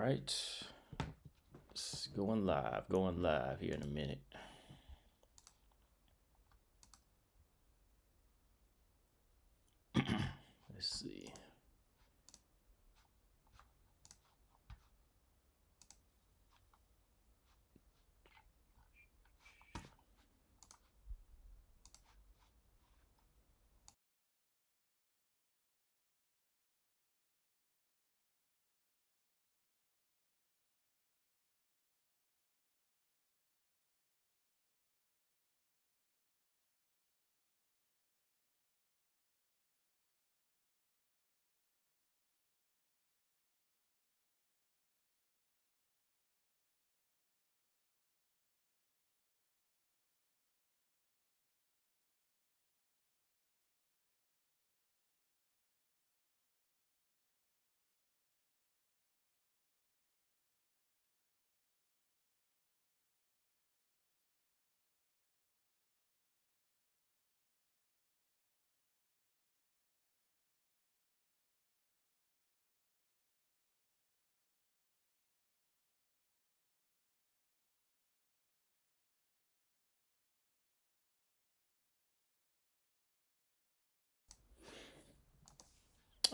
right. It's going live here in a minute. Let's see.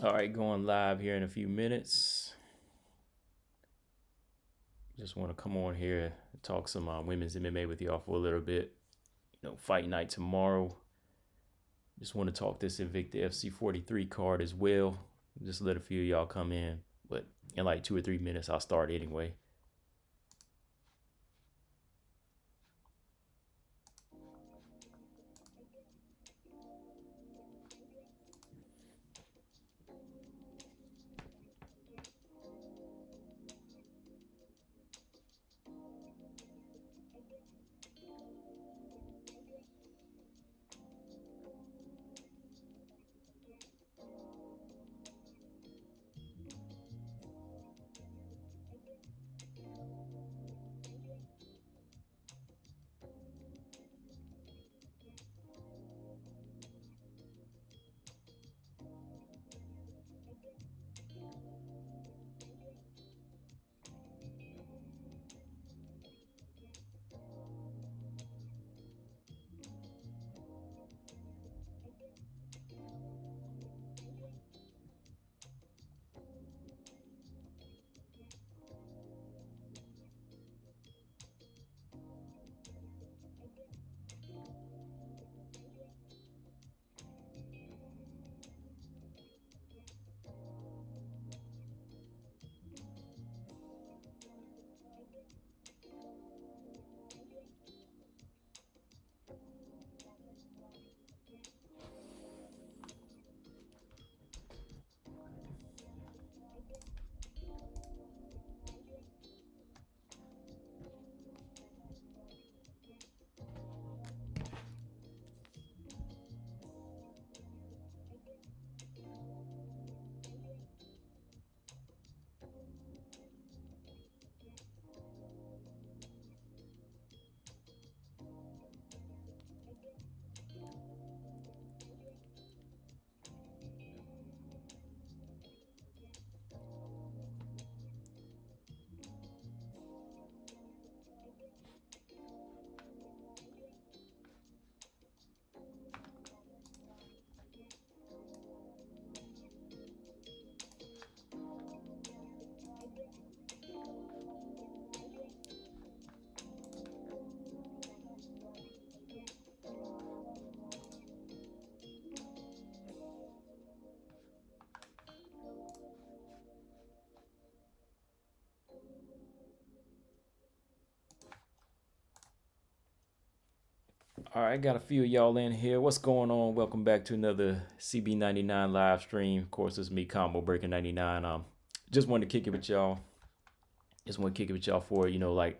All right, going live here in a few minutes. Just want to come on here and talk some women's MMA with y'all for a little bit. Fight night tomorrow. Just want to talk this Invicta FC 43 card as well. Just let a few of y'all come in. But in like 2 or 3 minutes, I'll start anyway. All right, got a few of y'all in here. What's going on? Welcome back to another CB99 live stream. Of course, it's me, Combo Breaker 99. Just wanted to kick it with y'all. For like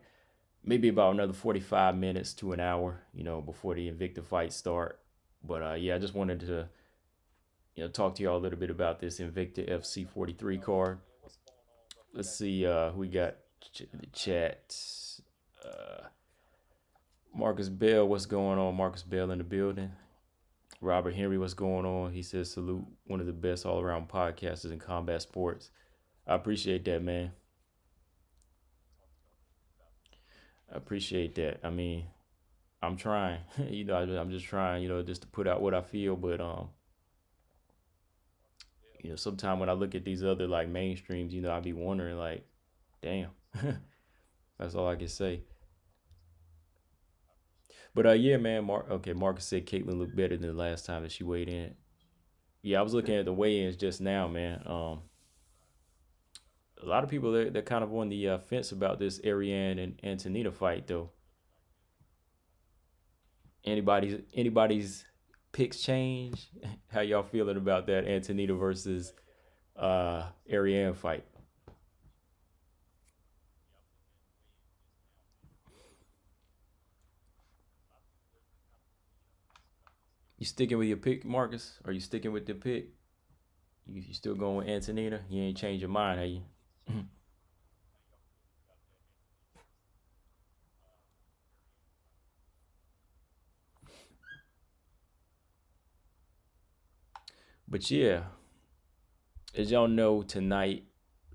maybe about another 45 minutes to an hour, before the Invicta fight start. But yeah, I just wanted to talk to y'all a little bit about this Invicta FC 43 card. Let's see who we got in the chat. Uh, Marcus Bell, what's going on? Marcus Bell in the building. Robert Henry, what's going on? He says, salute one of the best all around podcasters in combat sports. I appreciate that, man. I appreciate that. I mean, I'm trying. I'm just trying. Just to put out what I feel. But sometimes when I look at these other like mainstreams, I be wondering like, damn. That's all I can say. But yeah, man. Okay, Marcus said Caitlyn looked better than the last time that she weighed in. Yeah, I was looking at the weigh-ins just now, man. A lot of people they're kind of on the fence about this Ariane and Antonina fight, though. Anybody's picks change? How y'all feeling about that Antonina versus Ariane fight? You sticking with your pick, Marcus? Are you sticking with the pick? You still going with Antonina? You ain't changed your mind, have you? But yeah, as y'all know, tonight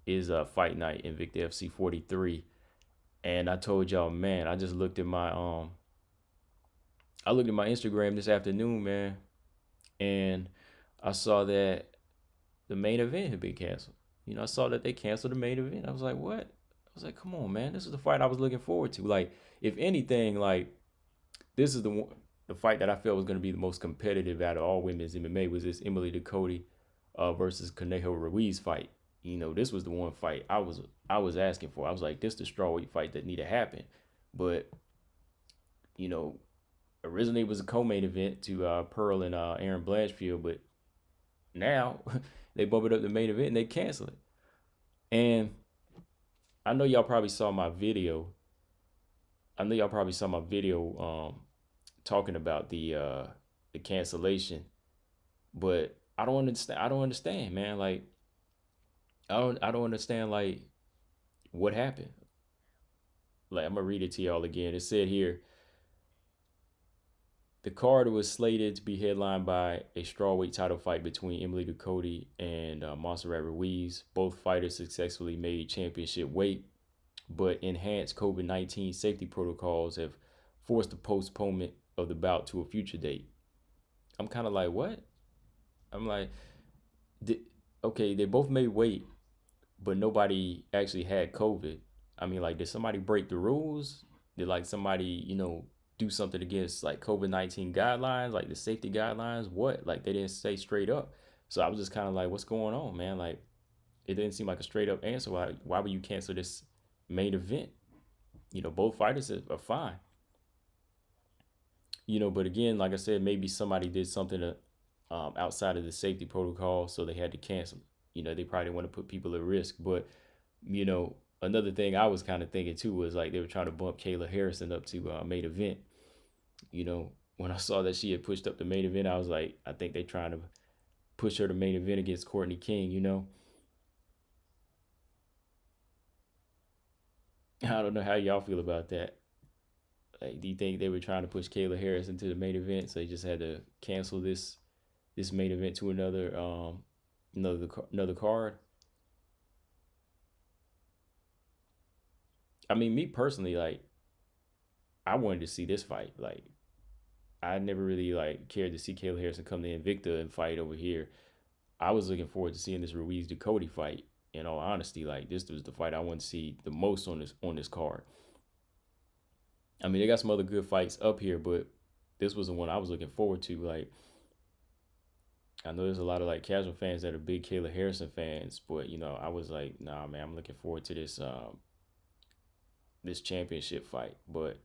is a fight night in Invicta FC 43, and I told y'all, man, I looked at my Instagram this afternoon, man, and I saw that the main event had been canceled. I saw that they canceled the main event. I was like, what? I was like, come on, man, this is the fight I was looking forward to. Like, if anything, like this is the fight that I felt was going to be the most competitive out of all women's MMA was this Emily Ducote versus Conejo Ruiz fight. This was the one fight I was asking for. I was like, this is the strawweight fight that need to happen. But you know, originally it was a co-main event to Pearl and Aaron Blanchfield, but now they bump it up to the main event and they cancel it. And I know y'all probably saw my video. I know y'all probably saw my video talking about the cancellation, but I don't understand. I don't understand, man. Like I don't understand like what happened. Like I'm gonna read it to y'all again. It said here the card was slated to be headlined by a strawweight title fight between Emily Ducote and Montserrat Ruiz. Both fighters successfully made championship weight, but enhanced COVID-19 safety protocols have forced the postponement of the bout to a future date. I'm kind of like, what? I'm like, did, okay, they both made weight, but nobody actually had COVID. I mean, like, did somebody break the rules? Did like somebody, do something against like COVID-19 guidelines, like the safety guidelines? What? Like they didn't say straight up. So I was just kind of like, what's going on, man? Like it didn't seem like a straight up answer. Why would you cancel this main event? Both fighters are fine. But again, like I said, maybe somebody did something outside of the safety protocol, so they had to cancel it. They probably didn't want to put people at risk. But another thing I was kind of thinking too was like they were trying to bump Kayla Harrison up to main event. When I saw that she had pushed up the main event, I was like, I think they're trying to push her to main event against Courtney King. I don't know how y'all feel about that. Like, do you think they were trying to push Kayla Harris into the main event, so they just had to cancel this main event to another card? I mean, me personally, like I wanted to see this fight. Like I never really like cared to see Kayla Harrison come to Invicta and fight over here. I was looking forward to seeing this Ruiz Ducote fight. In all honesty, like this was the fight I wanted to see the most on this card. I mean, they got some other good fights up here, but this was the one I was looking forward to. Like I know there's a lot of like casual fans that are big Kayla Harrison fans, but I was like, nah, man, I'm looking forward to this championship fight. But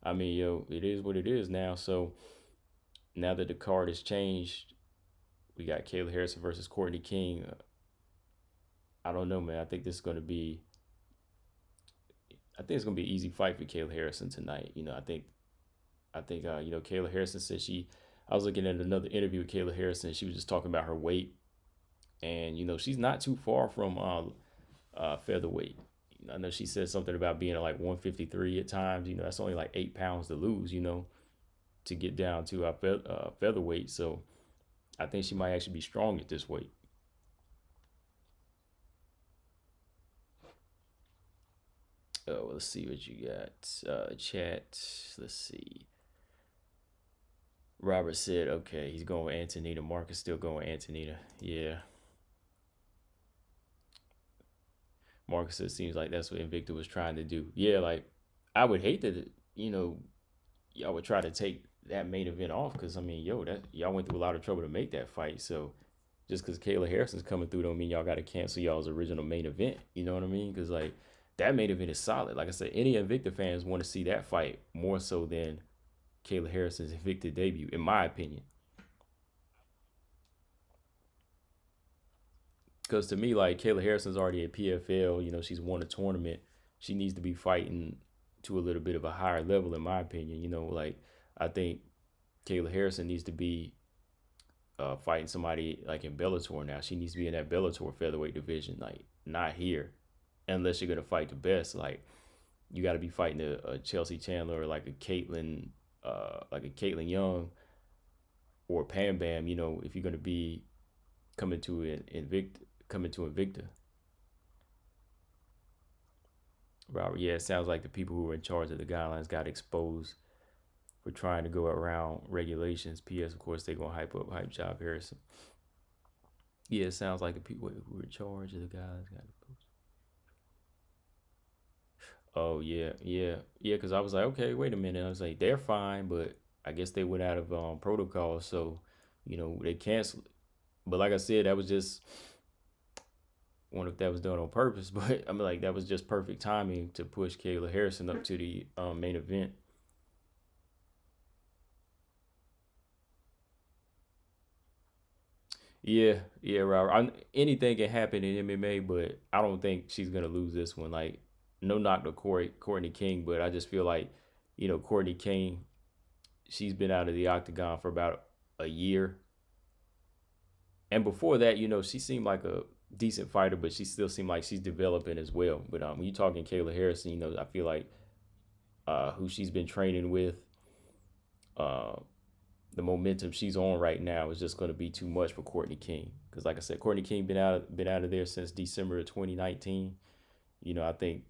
I mean, it is what it is now. So now that the card has changed, we got Kayla Harrison versus Courtney King. I don't know, man. I think it's gonna be an easy fight for Kayla Harrison tonight. Kayla Harrison said she. I was looking at another interview with Kayla Harrison. She was just talking about her weight, and she's not too far from featherweight. I know she said something about being at like 153 at times. That's only like 8 pounds to lose. To get down to featherweight. So I think she might actually be strong at this weight. Let's let's see what you got. Chat. Let's see. Robert said, okay, he's going with Antonina. Mark is still going with Antonina. Yeah. Marcus said, seems like that's what Invicta was trying to do. Yeah, like, I would hate that, y'all would try to take that main event off because, I mean, that y'all went through a lot of trouble to make that fight. So just because Kayla Harrison's coming through don't mean y'all got to cancel y'all's original main event. You know what I mean? Because, like, that main event is solid. Like I said, any Invicta fans want to see that fight more so than Kayla Harrison's Invicta debut, in my opinion. Because to me, like Kayla Harrison's already at PFL, she's won a tournament. She needs to be fighting to a little bit of a higher level, in my opinion. Like I think Kayla Harrison needs to be fighting somebody like in Bellator now. She needs to be in that Bellator featherweight division, like not here, unless you're gonna fight the best. Like you got to be fighting a Chelsea Chandler or like a Caitlin Young or Pam Bam. If you're gonna be coming to Invicta. Robert, yeah, it sounds like the people who were in charge of the guidelines got exposed for trying to go around regulations. P.S. Of course, they're gonna hype job Harrison. Yeah, it sounds like the people who were in charge of the guys got exposed. Oh yeah, yeah, yeah. Because I was like, okay, wait a minute. I was like, they're fine, but I guess they went out of protocol, so they canceled. But like I said, that was just wonder if that was done on purpose, but I mean, like that was just perfect timing to push Kayla Harrison up to the main event. Yeah, yeah, Robert. Anything can happen in MMA, but I don't think she's gonna lose this one. Like, no knock to Courtney King, but I just feel like, Courtney King, she's been out of the octagon for about a year, and before that, she seemed like a decent fighter, but she still seemed like she's developing as well. But when you talking Kayla Harrison, I feel like who she's been training with, uh, the momentum she's on right now is just going to be too much for Courtney King. Because like I said, Courtney King been out of there since December of 2019. I think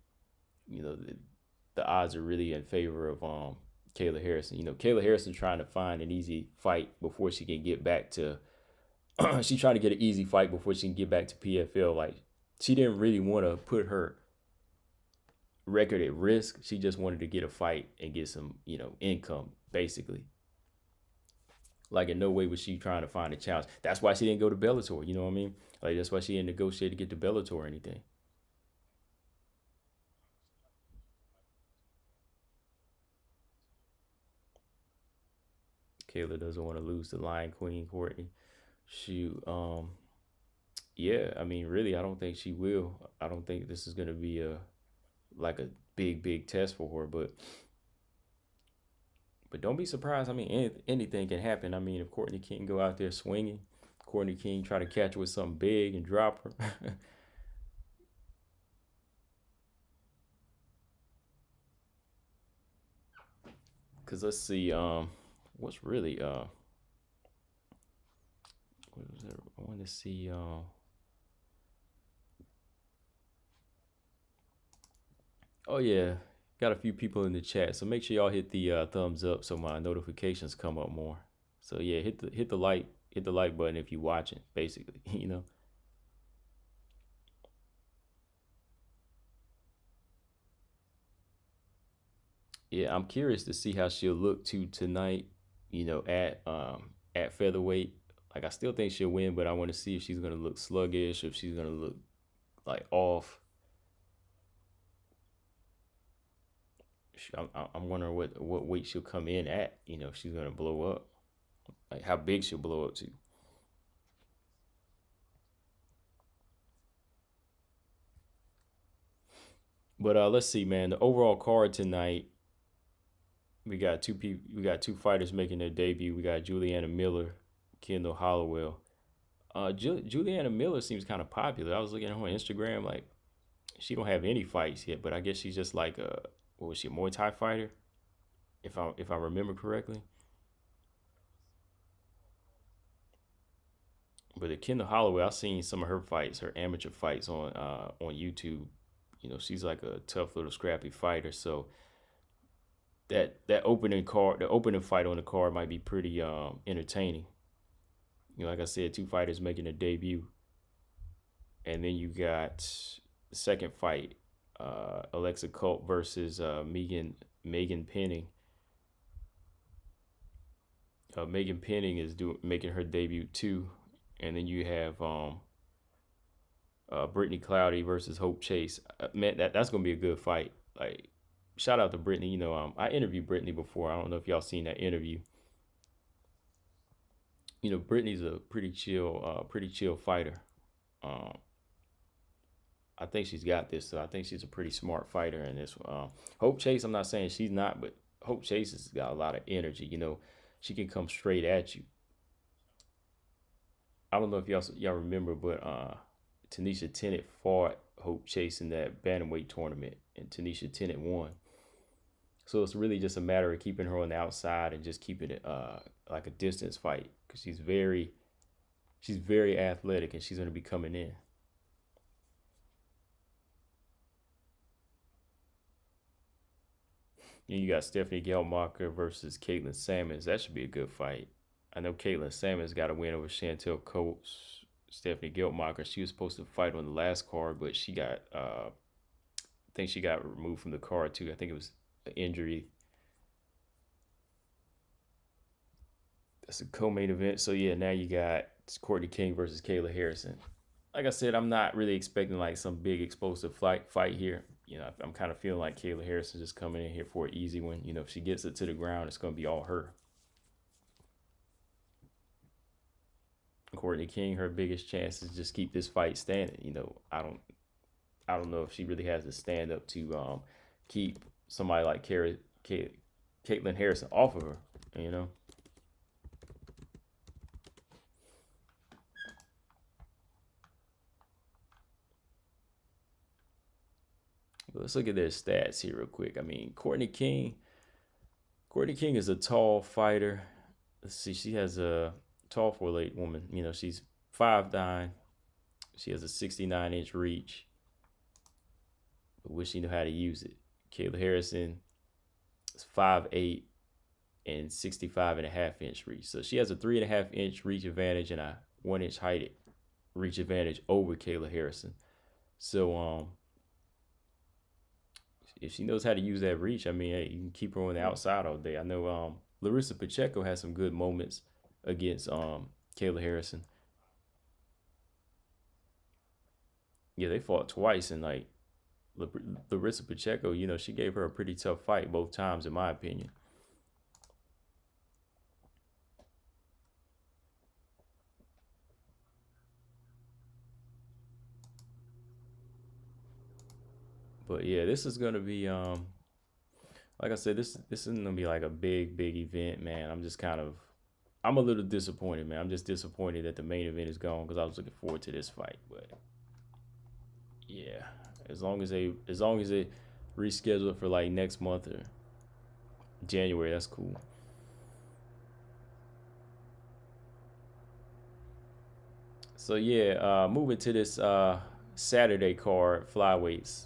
the odds are really in favor of Kayla Harrison. Kayla Harrison trying to find an easy fight before she can get back to. She's trying to get an easy fight before she can get back to PFL. Like she didn't really want to put her record at risk. She just wanted to get a fight and get some income basically. Like in no way was she trying to find a challenge. That's why she didn't go to Bellator. You know what I mean? Like that's why she didn't negotiate to get to Bellator or anything. Kayla doesn't want to lose to Lion Queen Courtney. Shoot, yeah. I mean, really, I don't think she will. I don't think this is gonna be a big test for her. But don't be surprised. I mean, anything can happen. I mean, if Courtney King go out there swinging, Courtney King try to catch her with something big and drop her. Cause let's see, what's really what was it? I want to see oh yeah, got a few people in the chat, so make sure y'all hit the thumbs up so my notifications come up more. So yeah, hit the like button if you watching, basically. Yeah, I'm curious to see how she'll look to tonight. At featherweight. Like I still think she'll win, but I want to see if she's gonna look sluggish, if she's gonna look like off. I'm wondering what weight she'll come in at. If she's gonna blow up, like how big she'll blow up to. But let's see, man. The overall card tonight, we got two people. We got two fighters making their debut. We got Juliana Miller, Kendall Hollowell. Juliana Miller seems kind of popular. I was looking at her on Instagram, like she don't have any fights yet, but I guess she's just like a what was she, a Muay Thai fighter, if I remember correctly. But the Kendall Holloway, I've seen some of her fights, her amateur fights on YouTube. You know, she's like a tough little scrappy fighter. So that opening card, the opening fight on the card might be pretty entertaining. You know, like I said, two fighters making a debut, and then you got the second fight, Alexa Colt versus Megan Penning. Megan Penning is making her debut too, and then you have Brittany Cloudy versus Hope Chase. Man, that's gonna be a good fight. Like, shout out to Brittany. You know, I interviewed Brittany before. I don't know if y'all seen that interview. You know, Brittany's a pretty chill fighter. Um, I think she's got this. So I think she's a pretty smart fighter in this. Hope Chase, I'm not saying she's not, but Hope Chase has got a lot of energy. You know, she can come straight at you. I don't know if y'all remember, but Tanisha Tennant fought Hope Chase in that bantamweight tournament, and Tanisha Tennant won. So it's really just a matter of keeping her on the outside and just keeping it like a distance fight, because she's very athletic, and she's going to be coming in. And you got Stephanie Gelmacher versus Caitlin Sammons. That should be a good fight. I know Caitlin Sammons got a win over Chantel Coates. Stephanie Gelmacher, she was supposed to fight on the last card, but she got, I think she got removed from the card too. I think it was an injury. That's a co-main event. So yeah, now you got Courtney King versus Kayla Harrison. Like I said, I'm not really expecting like some big explosive fight here. You know, I'm kind of feeling like Kayla Harrison just coming in here for an easy one. You know, if she gets it to the ground, it's going to be all her. Courtney King, her biggest chance is just keep this fight standing. You know, I don't know if she really has to stand up to keep somebody like Caitlin Harrison off of her. You know, but let's look at their stats here real quick. I mean, Courtney King is a tall fighter. Let's see, she has a tall for a late woman. You know, she's 5'9". She has a 69-inch reach, but wish she knew how to use it. Kayla Harrison is 5'8" and 65.5-inch reach. So she has a 3.5-inch reach advantage and a 1-inch height reach advantage over Kayla Harrison. So if she knows how to use that reach, I mean, hey, you can keep her on the outside all day. I know Larissa Pacheco has some good moments against Kayla Harrison. Yeah, they fought twice, and like Larissa Pacheco, you know, she gave her a pretty tough fight both times, in my opinion. But yeah, this is gonna be like I said, this isn't gonna be like a big event, man. I'm a little disappointed, man. I'm just disappointed that the main event is gone because I was looking forward to this fight. But yeah, as long as they reschedule it for like next month or January, that's cool. So yeah, moving to this Saturday card, flyweights.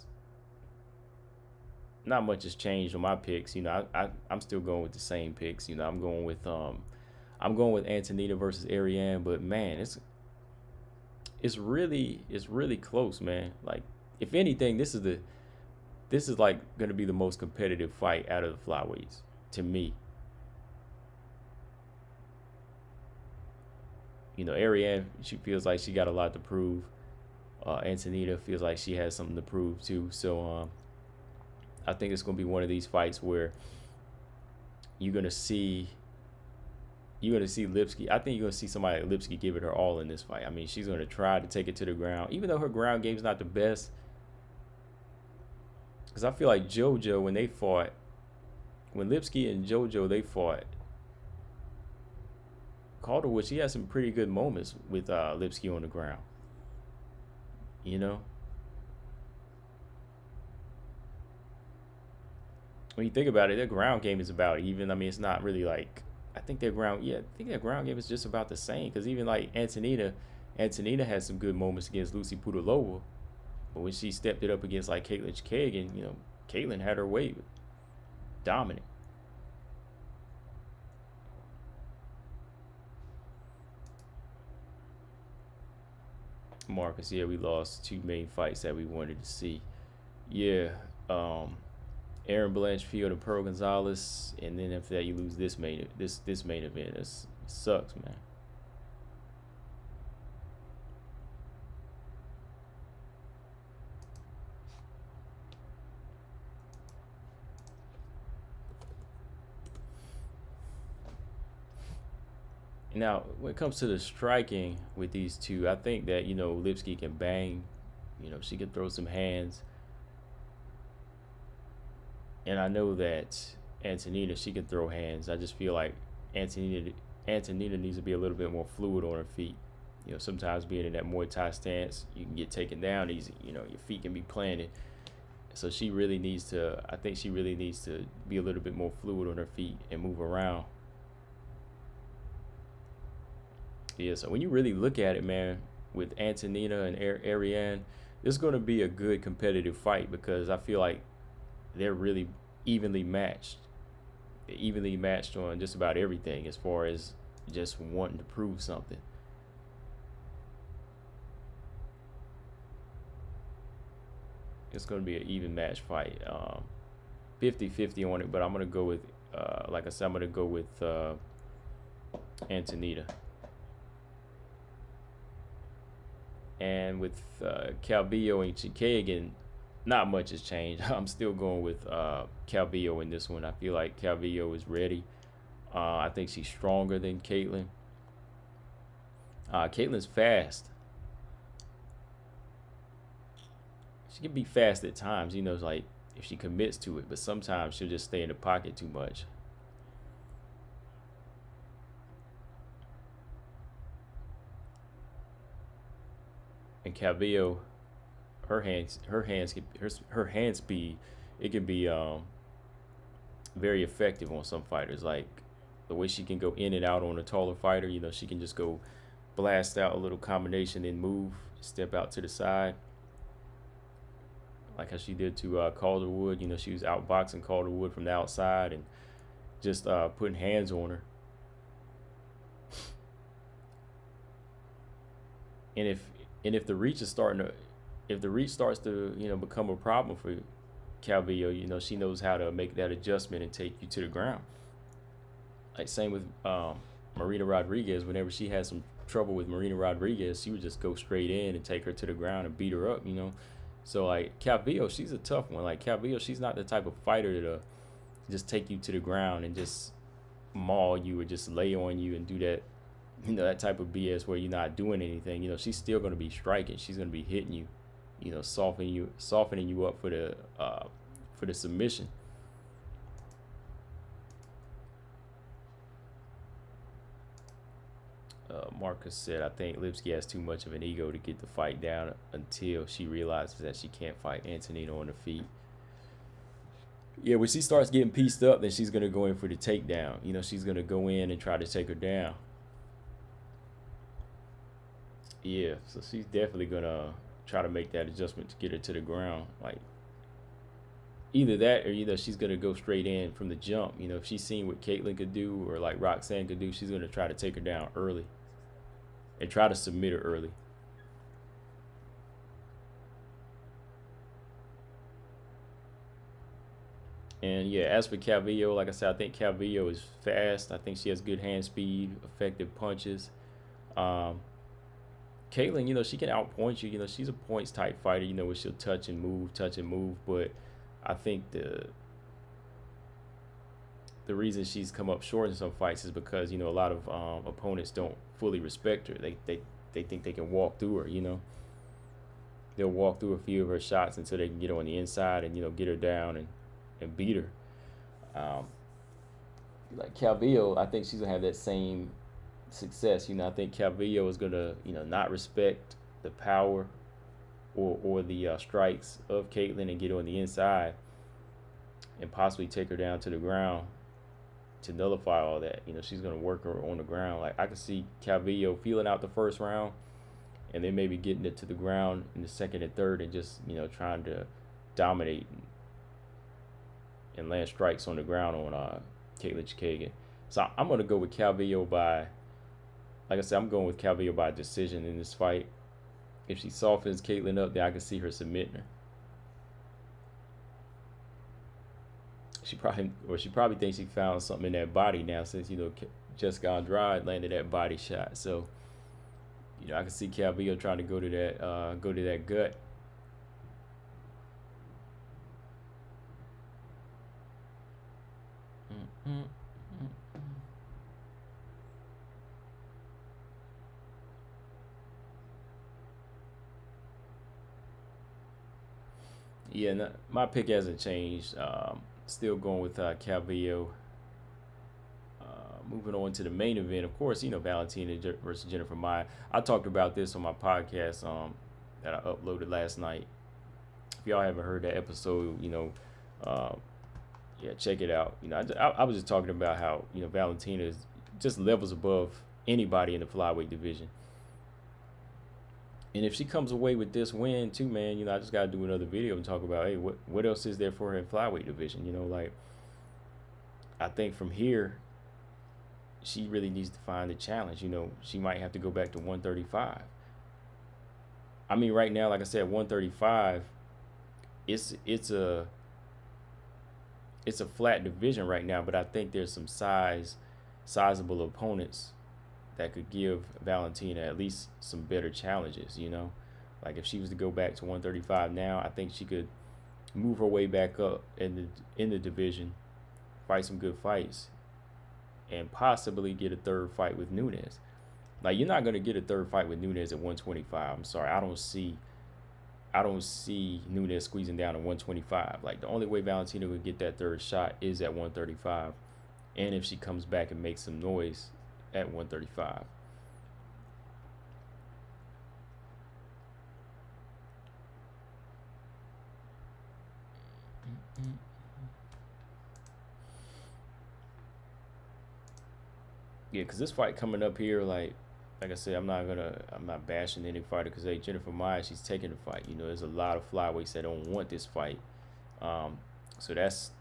Not much has changed on my picks. You know, I'm still going with the same picks. You know, I'm going with Antonina versus Ariane, but man, it's really close, man. Like, if anything, this is like gonna be the most competitive fight out of the flyweights to me. You know, Ariane, she feels like she got a lot to prove. Antonina feels like she has something to prove too. So I think it's gonna be one of these fights where you're gonna see Lipsky. I think you're gonna see somebody like Lipsky give it her all in this fight. I mean, she's gonna try to take it to the ground, even though her ground game's not the best. Because I feel like JoJo, when Lipsky and JoJo they fought, Calderwood, she had some pretty good moments with Lipsky on the ground. You know, when you think about it, their ground game is about even. I mean, it's not really like, I think their ground game is just about the same. Because even like Antonina had some good moments against Lucy Pudilova. But when she stepped it up against like Caitlin Kagan, Caitlin had her way, dominant. Marcus, yeah, we lost 2 main fights that we wanted to see. Yeah, Aaron Blanchfield and Pearl Gonzalez, and then after that you lose this main event. It sucks, man. Now, when it comes to the striking with these two, I think that Lipsky can bang. She can throw some hands, and I know that Antonina, she can throw hands. I just feel like Antonina needs to be a little bit more fluid on her feet. Sometimes being in that Muay Thai stance, you can get taken down easy. Your feet can be planted. So she really needs to. I think she really needs to be a little bit more fluid on her feet and move around. Yeah. So when you really look at it, man, with Antonina and Ariane, it's going to be a good competitive fight because I feel like they're really evenly matched. They're evenly matched on just about everything as far as just wanting to prove something. It's going to be an even match fight. 50-50 on it, but I'm going to go with, like I said, I'm going to go with Antonina. And with Calvillo and Chikagan, not much has changed. I'm still going with Calvillo in this one. I feel like Calvillo is ready. I think she's stronger than Caitlin. Caitlin's fast. She can be fast at times, like if she commits to it, but sometimes she'll just stay in the pocket too much. And Calvillo, her hand speed, it can be very effective on some fighters. Like the way she can go in and out on a taller fighter, she can just go blast out a little combination and move, step out to the side. Like how she did to Calderwood. She was outboxing Calderwood from the outside and just putting hands on her. And if the reach starts to become a problem for Calvillo, she knows how to make that adjustment and take you to the ground. Like same with Marina Rodriguez. Whenever she had some trouble with Marina Rodriguez, she would just go straight in and take her to the ground and beat her up. So like Calvillo, she's a tough one. Like Calvillo, she's not the type of fighter to just take you to the ground and just maul you or just lay on you and do that, that type of BS where you're not doing anything. She's still going to be striking. She's going to be hitting you, softening you up for the submission. Marcus said, I think Lipsky has too much of an ego to get the fight down until she realizes that she can't fight Antonina on the feet. Yeah, when she starts getting pieced up, then she's going to go in for the takedown. She's going to go in and try to take her down. Yeah, so she's definitely going to try to make that adjustment to get her to the ground. Like, either that or she's going to go straight in from the jump. If she's seen what Caitlin could do or like Roxanne could do, she's going to try to take her down early and try to submit her early. And yeah, as for Calvillo, like I said, I think Calvillo is fast. I think she has good hand speed, effective punches. Caitlin, she can outpoint you. She's a points type fighter, where she'll touch and move. But I think the reason she's come up short in some fights is because, a lot of opponents don't fully respect her. They think they can walk through her, They'll walk through a few of her shots until they can get her on the inside and, get her down and beat her. Like Calvillo, I think she's going to have that same success. I think Calvillo is going to, not respect the power or the strikes of Caitlin and get her on the inside and possibly take her down to the ground to nullify all that. She's going to work her on the ground. Like I could see Calvillo feeling out the first round and then maybe getting it to the ground in the second and third, and just trying to dominate and land strikes on the ground on Kayla. So I'm gonna go with Calvillo by, like I said, I'm going with Calvillo by decision in this fight. If she softens Caitlin up, then I can see her submitting her. She probably thinks she found something in that body now, since Jessica Andrade landed that body shot. So I can see Calvillo trying to go to that gut. Yeah, no, my pick hasn't changed. Still going with Calvillo. Moving on to the main event, of course, Valentina versus Jennifer Maia. I talked about this on my podcast that I uploaded last night. If y'all haven't heard that episode, yeah, check it out. I was just talking about how Valentina is just levels above anybody in the flyweight division. And if she comes away with this win too, man, I just gotta do another video and talk about, hey, what else is there for her in flyweight division? Like, I think from here, she really needs to find a challenge. She might have to go back to 135. I mean, right now, like I said, 135, it's a flat division right now, but I think there's some sizable opponents that could give Valentina at least some better challenges. Like if she was to go back to 135 now, I think she could move her way back up in the division, fight some good fights, and possibly get a third fight with Nunes. Like, you're not going to get a third fight with Nunes at 125. I'm sorry, I don't see Nunes squeezing down to 125. Like, the only way Valentina would get that third shot is at 135, and if she comes back and makes some noise at 135. Yeah, because this fight coming up here, like I said, I'm not bashing any fighter, because hey, Jennifer Maia, she's taking the fight. There's a lot of flyweights that don't want this fight. So that's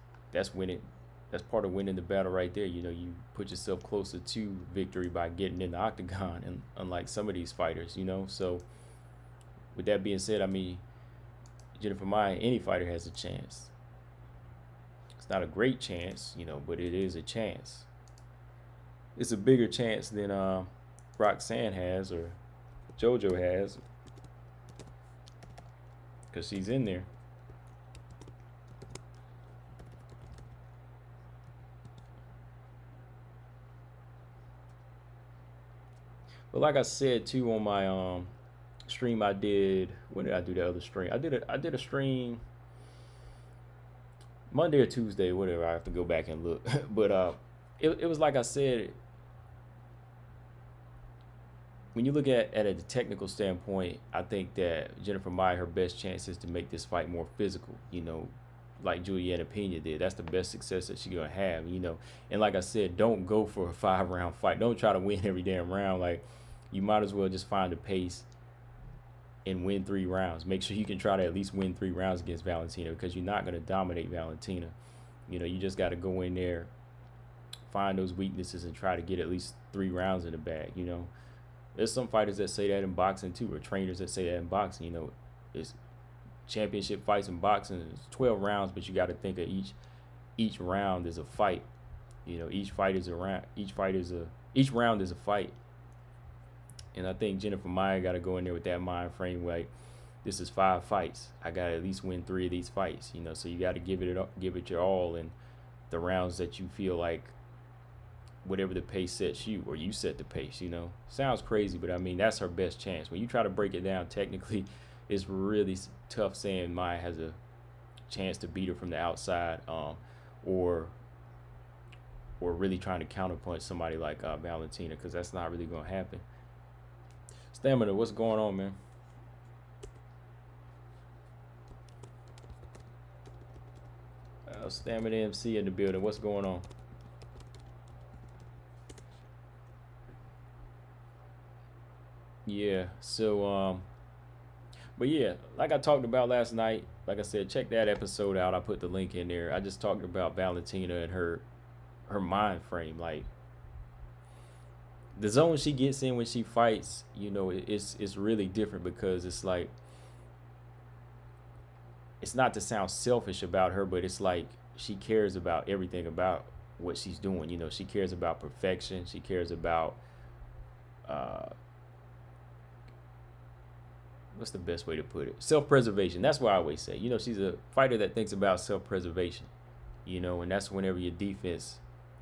winning. That's part of winning the battle right there. You put yourself closer to victory by getting in the octagon, and unlike some of these fighters, So with that being said, I mean, Jennifer Maia, any fighter has a chance. It's not a great chance, but it is a chance. It's a bigger chance than Roxanne has or JoJo has, because she's in there. But like I said too on my stream I did, when did I do the other stream? I did a stream Monday or Tuesday, whatever. I have to go back and look. But it was like I said, when you look at it a technical standpoint, I think that Jennifer Maia, her best chance is to make this fight more physical, like Juliana Pena did. That's the best success that she's going to have, And like I said, don't go for a 5-round fight. Don't try to win every damn round. Like, you might as well just find a pace and win 3 rounds. Make sure you can try to at least win 3 rounds against Valentina, because you're not going to dominate Valentina. You just got to go in there, find those weaknesses, and try to get at least 3 rounds in the bag, There's some fighters that say that in boxing too, or trainers that say that in boxing. It's championship fights in boxing. It's 12 rounds, but you got to think of each round is a fight. Each round is a fight. And I think Jennifer Maia got to go in there with that mind frame, like, this is 5 fights. I got to at least win 3 of these fights. So you got to give it your all in the rounds that you feel like, whatever the pace sets you, or you set the pace. Sounds crazy, but I mean, that's her best chance. When you try to break it down technically, it's really tough saying Maia has a chance to beat her from the outside, or really trying to counterpunch somebody like Valentina, because that's not really going to happen. Stamina, what's going on, man? Stamina MC in the building. What's going on? Yeah. But yeah, like I talked about last night, like I said, check that episode out. I put the link in there. I just talked about Valentina and her mind frame. Like the zone she gets in when she fights, it's really different because it's like it's not to sound selfish about her, but it's like she cares about everything about what she's doing. She cares about perfection. She cares about uh, what's the best way to put it? Self-preservation. That's what I always say. She's a fighter that thinks about self-preservation. And that's whenever you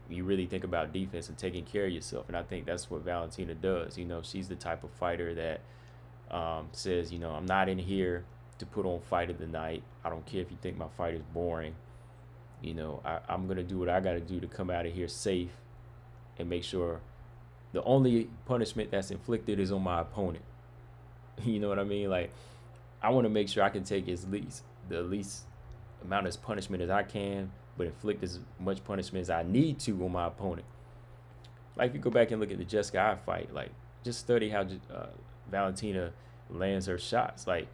really think about defense and taking care of yourself. And I think that's what Valentina does. She's the type of fighter that says, I'm not in here to put on fight of the night. I don't care if you think my fight is boring. I'm going to do what I got to do to come out of here safe and make sure the only punishment that's inflicted is on my opponent. You know what I mean? Like, I want to make sure I can take the least amount of punishment as I can, but inflict as much punishment as I need to on my opponent. Like, if you go back and look at the Jessica I fight, like, just study how Valentina lands her shots. Like,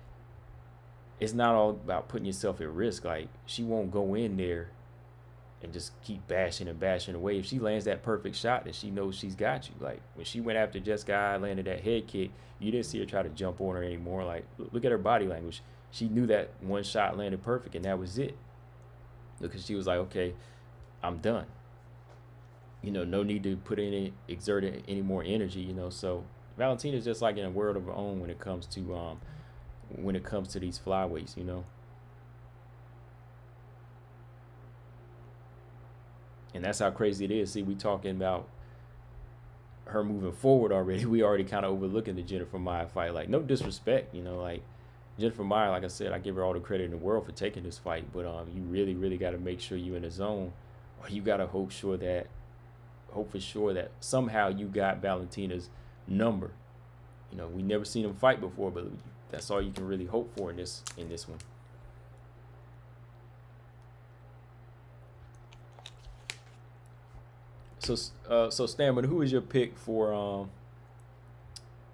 it's not all about putting yourself at risk. Like, she won't go in there and just keep bashing and bashing away. If she lands that perfect shot, then she knows she's got you. Like when she went after Jessica I, landed that head kick, you didn't see her try to jump on her anymore. Like look at her body language. She knew that one shot landed perfect and that was it. Because she was like, okay, I'm done. No need to exert any more energy. So Valentina's just like in a world of her own when it comes to these flyweights. And that's how crazy it is. See, we talking about her moving forward already. We already kind of overlooking the Jennifer Maia fight. Like, no disrespect, like Jennifer Maia, like I said, I give her all the credit in the world for taking this fight. But you really, really got to make sure you're in the zone, or you got to hope for sure that somehow you got Valentina's number. We never seen them fight before, but that's all you can really hope for in this one. So Stamina, who is your pick for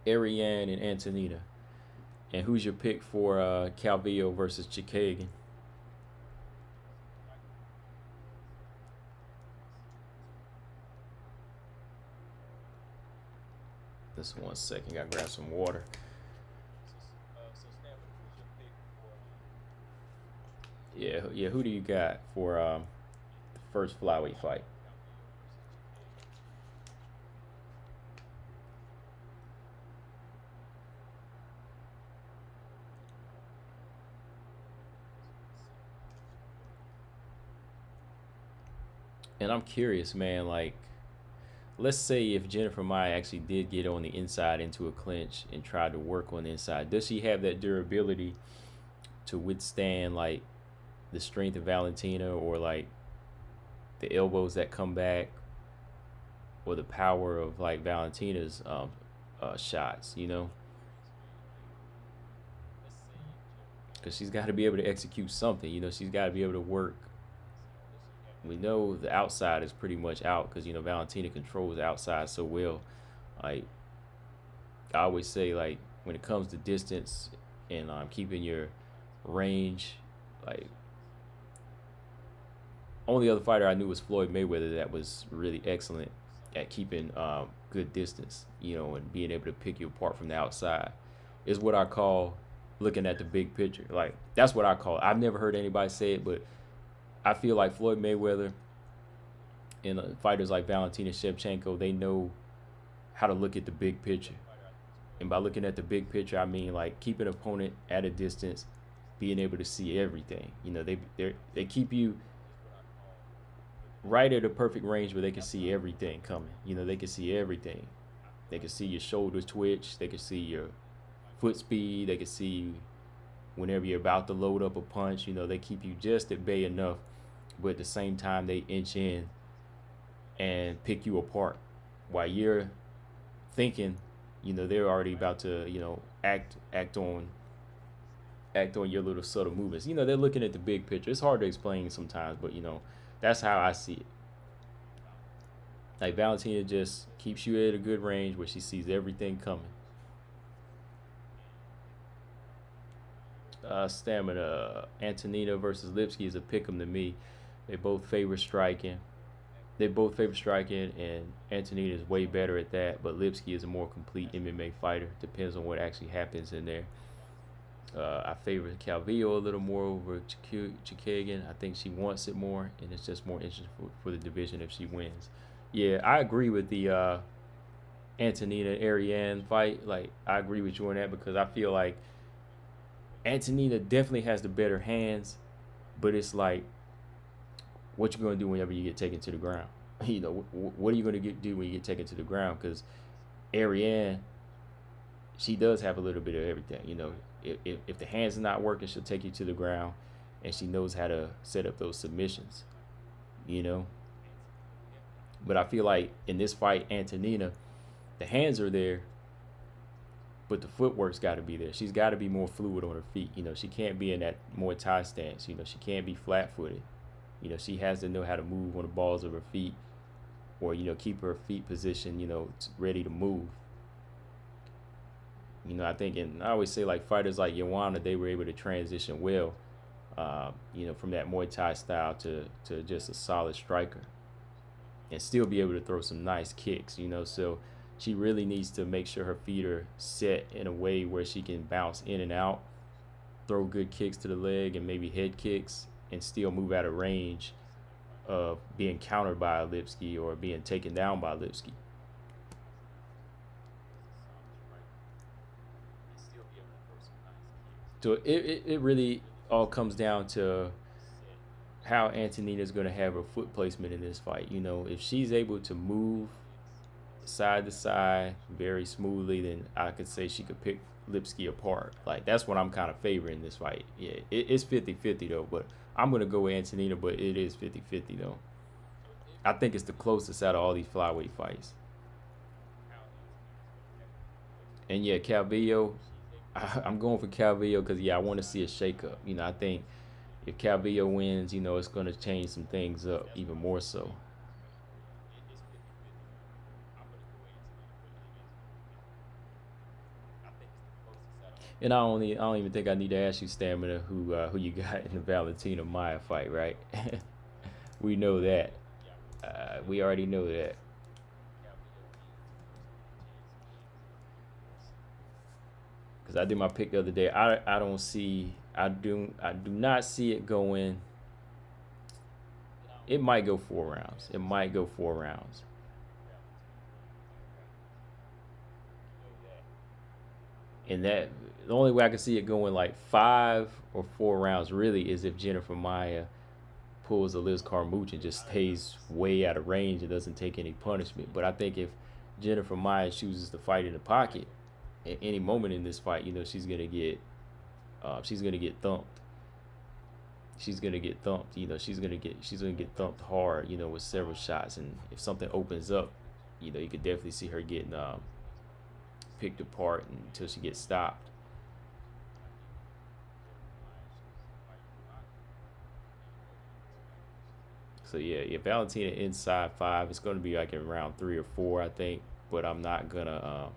Ariane and Antonina, and who's your pick for Calvillo versus Chikagan? Just 1 second, gotta grab some water. Yeah. Who do you got for the first flyweight fight? And I'm curious, man. Like, let's say if Jennifer Maia actually did get on the inside into a clinch and tried to work on the inside, does she have that durability to withstand like the strength of Valentina, or like the elbows that come back, or the power of like Valentina's shots? Because she's got to be able to execute something. She's got to be able to work. We know the outside is pretty much out because Valentina controls the outside so well. Like I always say, like when it comes to distance and keeping your range, like only other fighter I knew was Floyd Mayweather that was really excellent at keeping good distance, and being able to pick you apart from the outside is what I call looking at the big picture. Like that's what I call it. I've never heard anybody say it, but I feel like Floyd Mayweather and fighters like Valentina Shevchenko, they know how to look at the big picture. And by looking at the big picture, I mean like keeping an opponent at a distance, being able to see everything. They keep you right at a perfect range where they can see everything coming. They can see everything. They can see your shoulders twitch. They can see your foot speed. They can see whenever you're about to load up a punch. They keep you just at bay enough, but at the same time they inch in and pick you apart while you're thinking, they're already about to, act on your little subtle movements. They're looking at the big picture. It's hard to explain sometimes, but that's how I see it. Like Valentina just keeps you at a good range where she sees everything coming. Stamina. Antonina versus Lipsky is a pick 'em to me. They both favor striking. They both favor striking, and Antonina is way better at that. But Lipsky is a more complete MMA fighter. Depends on what actually happens in there. I favor Calvillo a little more over Chikagan. I think she wants it more, and it's just more interesting for the division if she wins. Yeah, I agree with the Antonina Ariane fight. Like, I agree with you on that because I feel like Antonina definitely has the better hands, but it's like, what you gonna do whenever you get taken to the ground? You know, what are you gonna do when you get taken to the ground? Because Ariane, she does have a little bit of everything. You know, if the hands are not working, she'll take you to the ground, and she knows how to set up those submissions. You know, but I feel like in this fight, Antonina, the hands are there, but the footwork's got to be there. She's got to be more fluid on her feet. You know, she can't be in that Muay Thai stance. You know, she can't be flat-footed. You know, she has to know how to move on the balls of her feet, or, you know, keep her feet positioned, you know, ready to move. You know, I think, and I always say, like, fighters like Joanna, they were able to transition well, you know, from that Muay Thai style to just a solid striker and still be able to throw some nice kicks, you know. So she really needs to make sure her feet are set in a way where she can bounce in and out, throw good kicks to the leg and maybe head kicks, and still move out of range of being countered by a Lipsky or being taken down by Lipsky. So it really all comes down to how Antonina is going to have her foot placement in this fight. You know, if she's able to move side to side very smoothly, then I could say she could pick Lipsky apart. Like, that's what I'm kind of favoring this fight. Yeah, it's 50-50 though, but I'm going to go with Antonina, but it is 50-50 though. I think it's the closest out of all these flyweight fights. And yeah, Calvillo, I'm going for Calvillo because, yeah, I want to see a shakeup. You know, I think if Calvillo wins, you know, it's going to change some things up even more so. And I don't even think I need to ask you, Stamina, who you got in the Valentina Maia fight, right? We know that. We already know that. Because I did my pick the other day. I don't see. I do not see it going. It might go 4 rounds. It might go 4 rounds. And that, the only way I can see it going like 5 or 4 rounds really is if Jennifer Maia pulls a Liz Carmouche and just stays way out of range and doesn't take any punishment. But I think if Jennifer Maia chooses to fight in the pocket at any moment in this fight, you know, she's gonna get thumped. She's gonna get thumped. You know, she's gonna get thumped hard. You know, with several shots. And if something opens up, you know, you could definitely see her getting picked apart until she gets stopped. So yeah, Valentina inside 5. It's going to be like in round 3 or 4, I think. But I'm not gonna,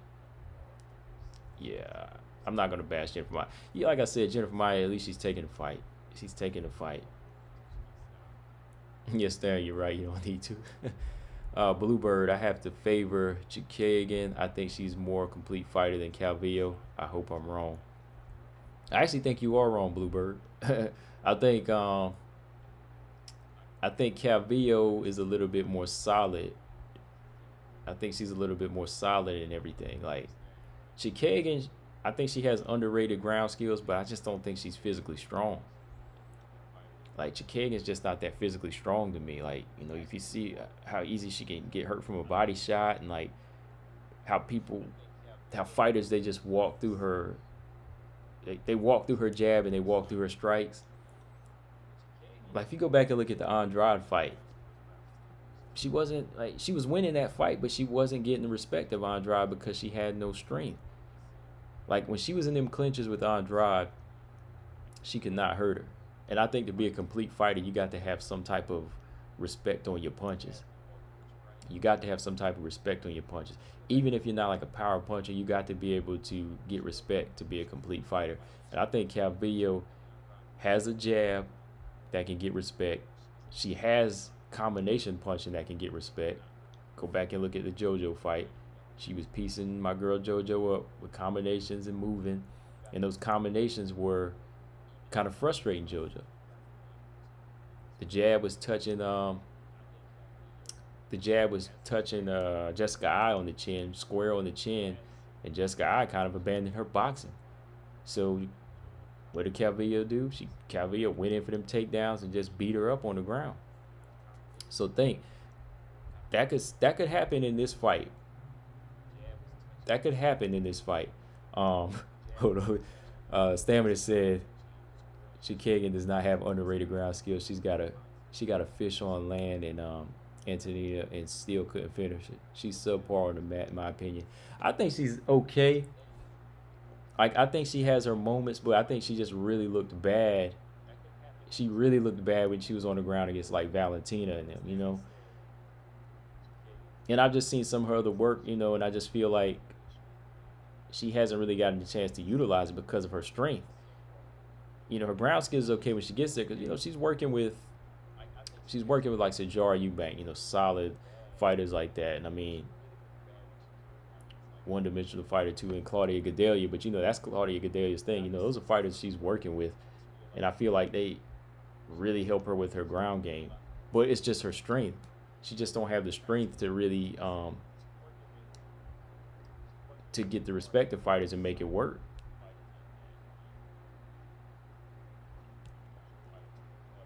yeah, I'm not gonna bash Jennifer Maia. Yeah, like I said, Jennifer Maia, at least she's taking the fight. She's taking the fight. Yes, there, you're right. You don't need to. Bluebird, I have to favor Chikagan. I think she's more complete fighter than Calvillo. I hope I'm wrong. I actually think you are wrong, Bluebird. I think um, I think Calvillo is a little bit more solid. I think she's a little bit more solid in everything. Like Chikagan, I think she has underrated ground skills, but I just don't think she's physically strong. Like Chikagan's just not that physically strong to me. Like, you know, if you see how easy she can get hurt from a body shot, and like how how fighters, they just walk through her. They walk through her jab and they walk through her strikes. Like if you go back and look at the Andrade fight, she wasn't like, she was winning that fight, but she wasn't getting the respect of Andrade because she had no strength. Like when she was in them clinches with Andrade, she could not hurt her. And I think to be a complete fighter, you got to have some type of respect on your punches. You got to have some type of respect on your punches. Even if you're not like a power puncher, you got to be able to get respect to be a complete fighter. And I think Calvillo has a jab that can get respect. She has combination punching that can get respect. Go back and look at the JoJo fight. She was piecing my girl JoJo up with combinations and moving. And those combinations were kind of frustrating JoJo. The jab was touching Jessica I on the chin, square on the chin, and Jessica I kind of abandoned her boxing. So what did Calvillo do? Calvillo went in for them takedowns and just beat her up on the ground. So think that could happen in this fight. That could happen in this fight. Hold on. Stamina said Chikagan does not have underrated ground skills. She got a fish on land and Antonina and still couldn't finish it. She's subpar on the mat, in my opinion. I think she's okay. Like I think she has her moments, but I think she just really looked bad. She really looked bad when she was on the ground against like Valentina and them. And I've just seen some of her other work, and I just feel like she hasn't really gotten the chance to utilize it because of her strength. Her ground skills is okay when she gets there because she's working with like Sajara Eubank, solid fighters like that. And I mean, one-dimensional fighter too, and Claudia Gadelha, but that's Claudia Gadelha's thing. Those are fighters she's working with, and I feel like they really help her with her ground game. But it's just her strength. She just don't have the strength to really to get the respect of fighters and make it work.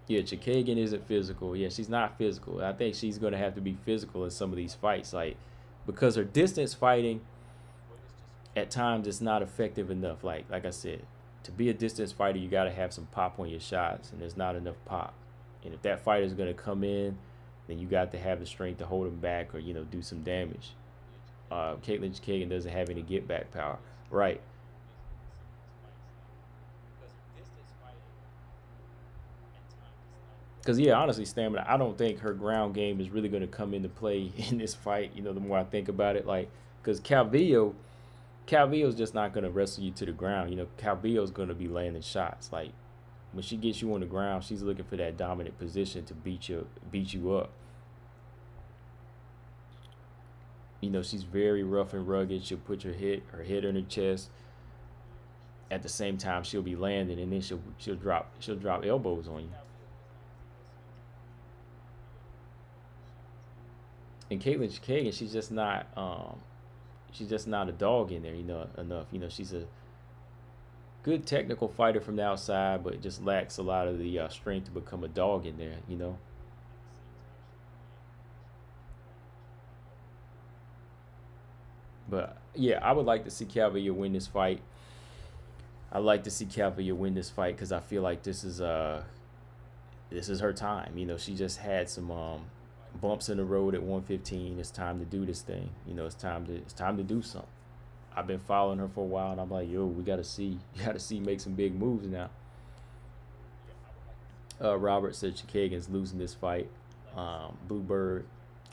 Yeah, Chikagan isn't physical. Yeah, she's not physical. I think she's gonna have to be physical in some of these fights, like because her distance fighting at times it's not effective enough. Like I said, to be a distance fighter, you got to have some pop on your shots, and there's not enough pop. And if that fighter is gonna come in, then you got to have the strength to hold him back or do some damage. Caitlin Chikagan doesn't have any get back power, right? Because yeah, honestly, Stamina, I don't think her ground game is really going to come into play in this fight. The more I think about it, like because Calvillo's just not going to wrestle you to the ground. Calvillo's going to be landing shots. Like when she gets you on the ground, she's looking for that dominant position to beat you up. She's very rough and rugged. She'll put her head on her chest. At the same time, she'll be landing, and then she'll drop elbows on you. And Caitlin Chikagan, she's just not a dog in there, enough. She's a good technical fighter from the outside, but just lacks a lot of the strength to become a dog in there. But yeah, I would like to see Calvillo win this fight. I like to see Calvillo win this fight because I feel like this is her time. She just had some bumps in the road at 115. It's time to do this thing. It's time to do something. I've been following her for a while, and I'm like, yo, you gotta see make some big moves now. Robert said Chikagan's losing this fight. Bluebird,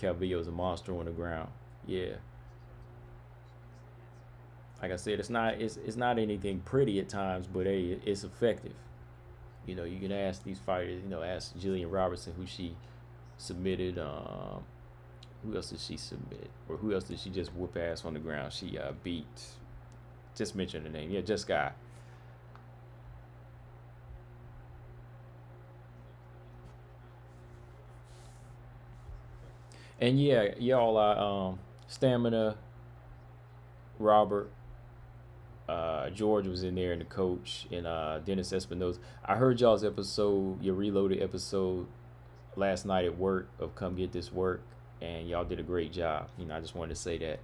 Calvillo's a monster on the ground. Yeah. Like I said, it's not anything pretty at times, but hey, it's effective. You can ask these fighters. Ask Jillian Robertson who she submitted. Who else did she submit, or who else did she just whoop ass on the ground? She beat. Just mention the name. Yeah, just guy. And yeah, y'all, Stamina, Robert, George was in there, and the coach, and Dennis Espinosa. I heard y'all's episode, your reloaded episode last night at work of Come Get This Work, and y'all did a great job. I just wanted to say that.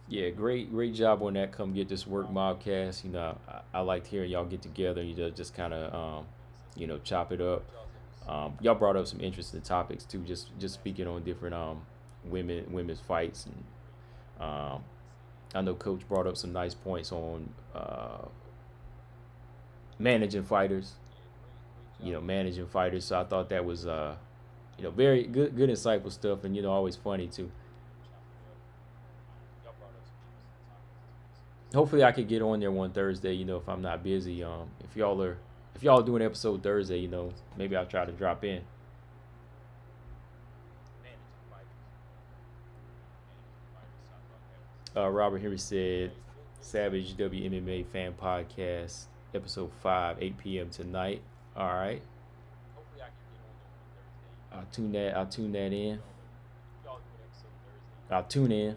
Yeah, great job on that Come Get This Work mobcast. I liked hearing y'all get together. Just kind of chop it up. Y'all brought up some interesting topics too. Just speaking on different women's fights, and I know Coach brought up some nice points on managing fighters. managing fighters. So I thought that was very good, insightful stuff, and always funny too. Hopefully I could get on there one Thursday, if I'm not busy. If y'all are doing episode Thursday, maybe I'll try to drop in. Robert Henry said, Savage WMMA Fan Podcast, episode 5, 8 p.m. tonight. All right. I'll tune that in. I'll tune in.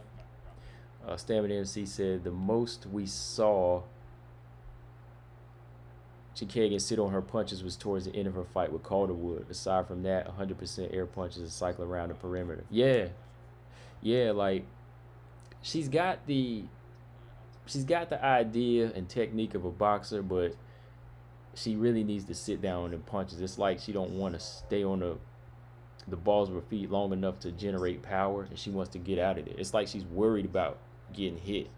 Stamina MC said the most we saw Chikagan sit on her punches was towards the end of her fight with Calderwood. Aside from that, 100% air punches and cycle around the perimeter. Yeah, like she's got the idea and technique of a boxer, but she really needs to sit down and punches. It's like she don't want to stay on the balls of her feet long enough to generate power, and she wants to get out of there. It's like she's worried about getting hit.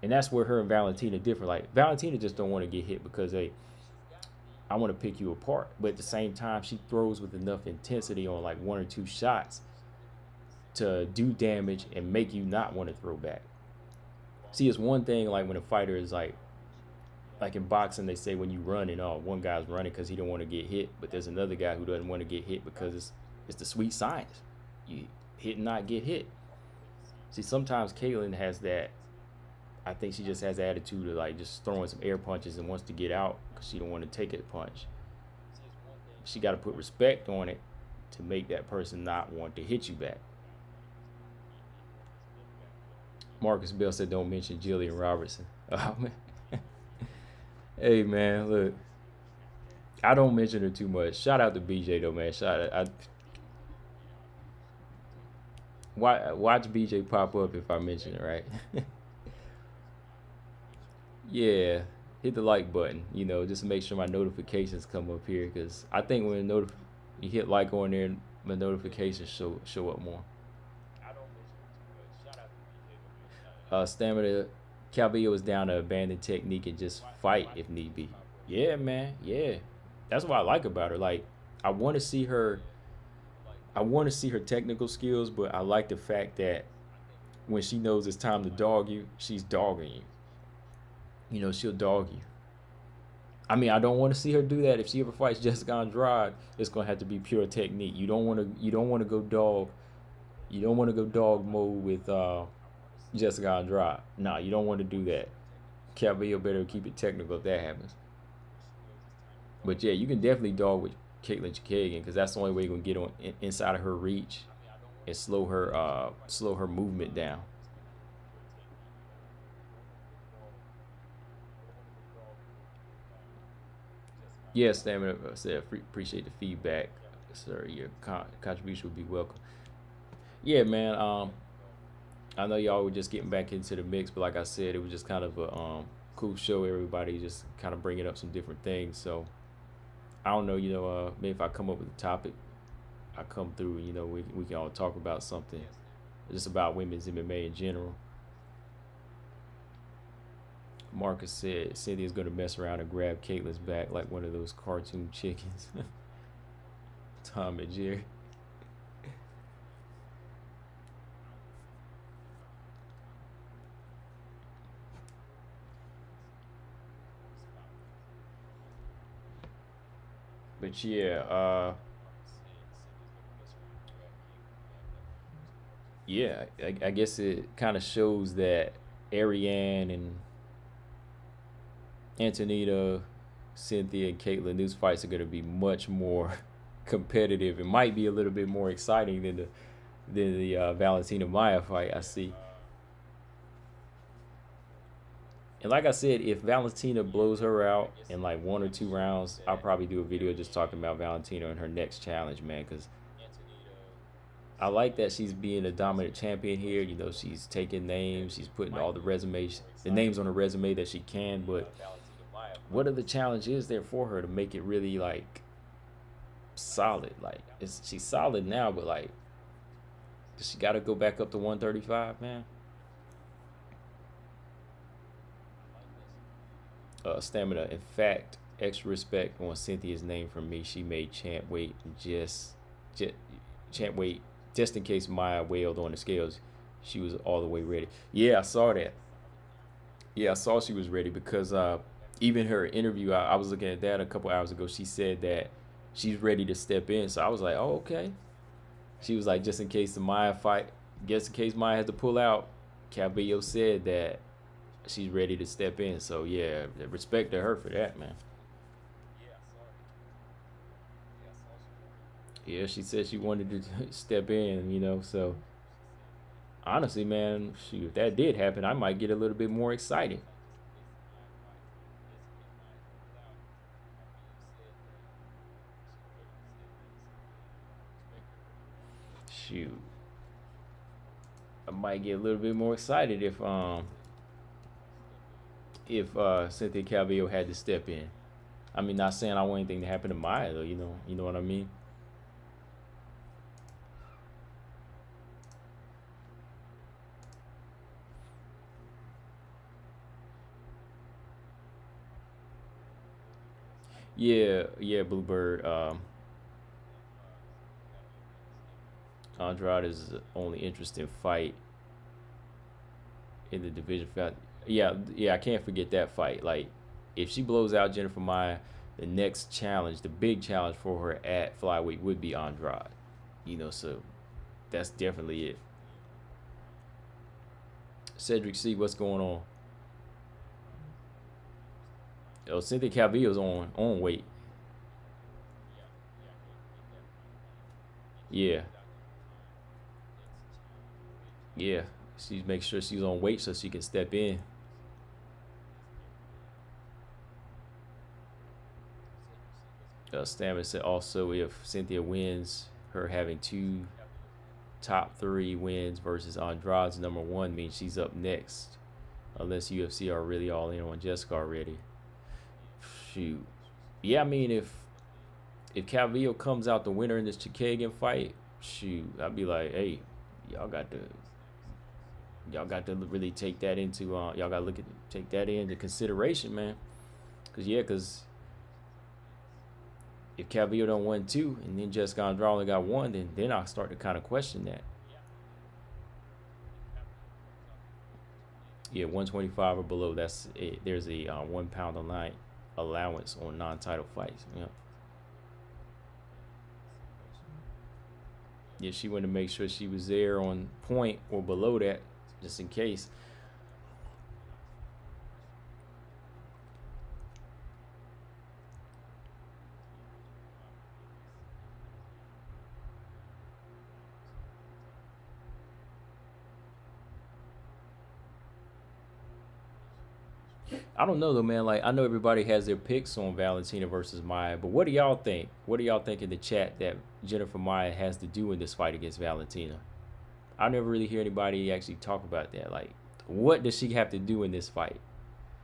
And that's where her and Valentina differ. Like Valentina just don't want to get hit because, hey, I want to pick you apart. But at the same time, she throws with enough intensity on like one or two shots to do damage and make you not want to throw back. See, it's one thing like when a fighter is like in boxing, they say when you run and one guy's running because he don't want to get hit, but there's another guy who doesn't want to get hit because it's the sweet science. You hit and not get hit. See, sometimes Kayla has that. I think she just has the attitude of like just throwing some air punches and wants to get out because she don't want to take a punch. She got to put respect on it to make that person not want to hit you back. Marcus Bell said, "Don't mention Jillian Robertson." Oh man. Hey man, look, I don't mention her too much. Shout out to BJ though, man. Watch BJ pop up if I mention it, right? Yeah, hit the like button, just to make sure my notifications come up here, because I think when you hit like on there, my notifications show up more. Stamina Calvillo is down to abandon technique and just fight if need be. Yeah, man. Yeah, that's what I like about her. Like, I want to see her. I want to see her technical skills, but I like the fact that when she knows it's time to dog you, she's dogging you. She'll dog you. I mean, I don't want to see her do that. If she ever fights Jessica Andrade, it's gonna have to be pure technique. You don't want to. You don't want to go dog. You don't want to go dog mode with Jessica Andrade. Nah, you don't want to do that. Calvillo better keep it technical if that happens. But yeah, you can definitely dog with Caitlin Chikagan because that's the only way you're gonna get on inside of her reach and slow her movement down. Yeah, Stamina said, appreciate the feedback, sir. Your contribution would be welcome. Yeah, man. I know y'all were just getting back into the mix, but like I said, it was just kind of a cool show. Everybody just kind of bringing up some different things. So I don't know, maybe if I come up with a topic, I come through and we can all talk about something just about women's MMA in general. Marcus said Cynthia's gonna mess around and grab Caitlin's back like one of those cartoon chickens. Tom and Jerry. But yeah, I guess it kind of shows that Ariane and Antonita, Cynthia, and Caitlin, these fights are going to be much more competitive. It might be a little bit more exciting than the Valentina Maia fight. I see. And like I said, if Valentina blows her out in like 1 or 2 rounds, I'll probably do a video just talking about Valentina and her next challenge, man. Because I like that she's being a dominant champion here. She's taking names, she's putting all the names on her resume that she can. But what are the challenges there for her to make it really like solid? Like, she's solid now, but like, does she got to go back up to 135, man? Stamina. In fact, extra respect on Cynthia's name from me. She made champ wait just champ wait just in case Maya wailed on the scales. She was all the way ready. Yeah, I saw that. Yeah, I saw she was ready because even her interview, I was looking at that a couple hours ago. She said that she's ready to step in. So I was like, oh, okay. She was like, just in case the Maya fight, just in case Maya has to pull out, Calvillo said that she's ready to step in. So yeah, respect to her for that, man. Yeah, she said she wanted to step in, So honestly, man, shoot, if that did happen, I might get a little bit more excited. Shoot, I might get a little bit more excited if Cynthia Calvillo had to step in. I mean, not saying I want anything to happen to Maya though. You know what I mean. Yeah, yeah, Bluebird. Andrade is the only interesting fight in the division fight. Yeah, yeah, I can't forget that fight. Like, if she blows out Jennifer Maya, the next challenge, the big challenge for her at flyweight would be Andrade. So that's definitely it. Cedric C, what's going on? Oh, Cynthia Calvillo's on weight. Yeah, yeah. She makes sure she's on weight so she can step in. Stamina said also if Cynthia wins, her having two top three wins versus Andrade's number one means she's up next. Unless UFC are really all in on Jessica already. Shoot. Yeah, I mean if Calvillo comes out the winner in this Chikagian fight, shoot, I'd be like, hey, y'all got to y'all got to really take that into y'all got to take that into consideration, man. Cause if Calvillo don't win two and then Jessica Andrade only got one, then I'll start to kind of question that. Yeah, 125 or below. That's it. There's a 1 pound a night allowance on non-title fights. Yeah. Yeah, she wanted to make sure she was there on point or below that, just in case. I don't know though, man. Like I know everybody has their picks on Valentina versus Maia, but what do y'all think? What do y'all think in the chat that Jennifer Maia has to do in this fight against Valentina? I never really hear anybody actually talk about that. Like, what does she have to do in this fight?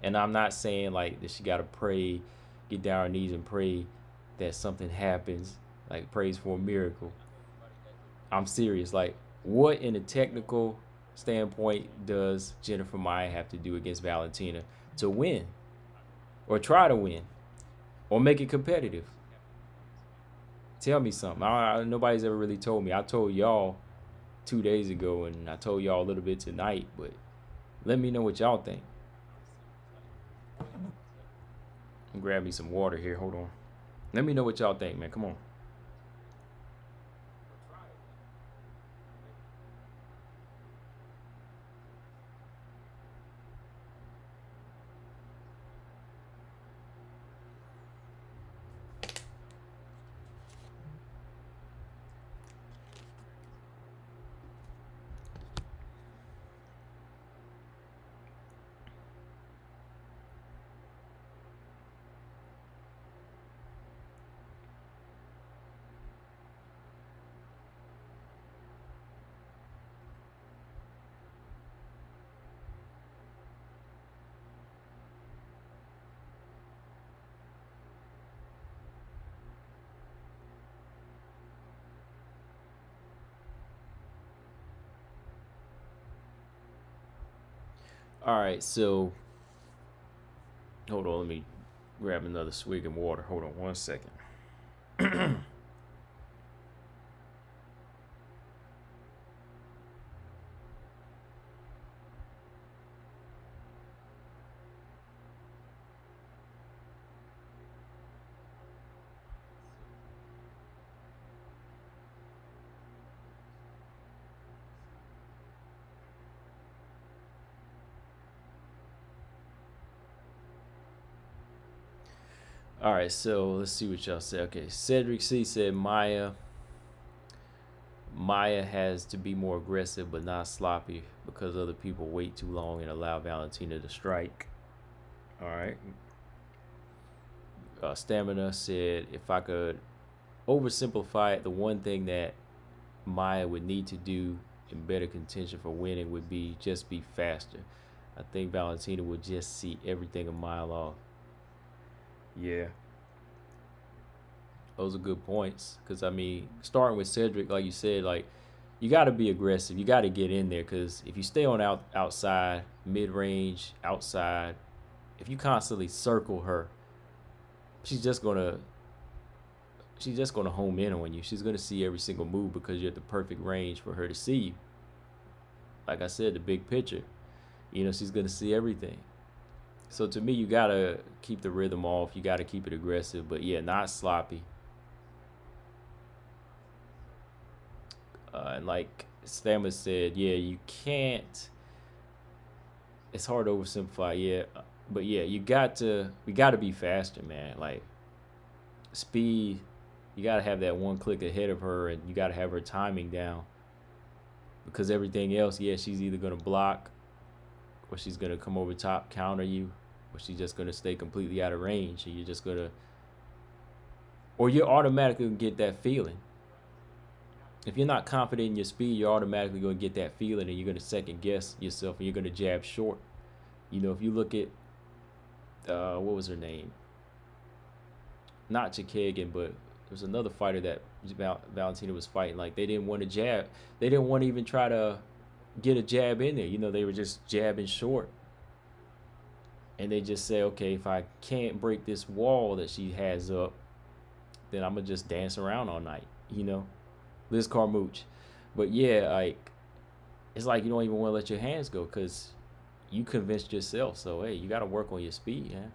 And I'm not saying like that she got to pray, get down her knees and pray that something happens, like prays for a miracle. I'm serious. Like, what in a technical standpoint does Jennifer Maia have to do against Valentina to win, or try to win, or make it competitive? Tell me something. Nobody's ever really told me. I told y'all 2 days ago, and I told y'all a little bit tonight. But let me know what y'all think. Grab me some water here. Hold on. Let me know what y'all think, man. Come on. All right, so hold on. Let me Grab another swig of water. Hold on 1 second. All right, so let's see what y'all say. Okay, Cedric C said Maya has to be more aggressive but not sloppy because other people wait too long and allow Valentina to strike. All right. Stamina said if I could oversimplify it, the one thing that Maya would need to do in better contention for winning would be just be faster. I think Valentina would just see everything a mile off. Yeah, those are good points. Because, I mean, starting with Cedric, like you said, like, you got to be aggressive. You got to get in there. Because if you stay on outside, mid range, outside, if you constantly circle her, she's just gonna home in on you. She's gonna see every single move because you're at the perfect range for her to see you. Like I said, the big picture. She's gonna see everything. So to me, you gotta keep the rhythm off. You gotta keep it aggressive, but yeah, not sloppy. And like Stammer said, yeah, you can't. It's hard to oversimplify, yeah, but yeah, we gotta be faster, man. Like speed, you gotta have that one click ahead of her, and you gotta have her timing down. Because everything else, yeah, she's either gonna block, or she's gonna come over top, counter you, or she's just gonna stay completely out of range, and you're just gonna, or you're automatically gonna get that feeling. If you're not confident in your speed, you're automatically gonna get that feeling, and you're gonna second guess yourself, and you're gonna jab short. If you look at, what was her name? Not Chikagan, but there was another fighter that Valentina was fighting. Like, they didn't want to jab. They didn't want to even try to get a jab in there. They were just jabbing short. And they just say, okay, if I can't break this wall that she has up, then I'm going to just dance around all night. Liz Carmouche. But yeah, like, it's like you don't even want to let your hands go because you convinced yourself. So, hey, you got to work on your speed, man.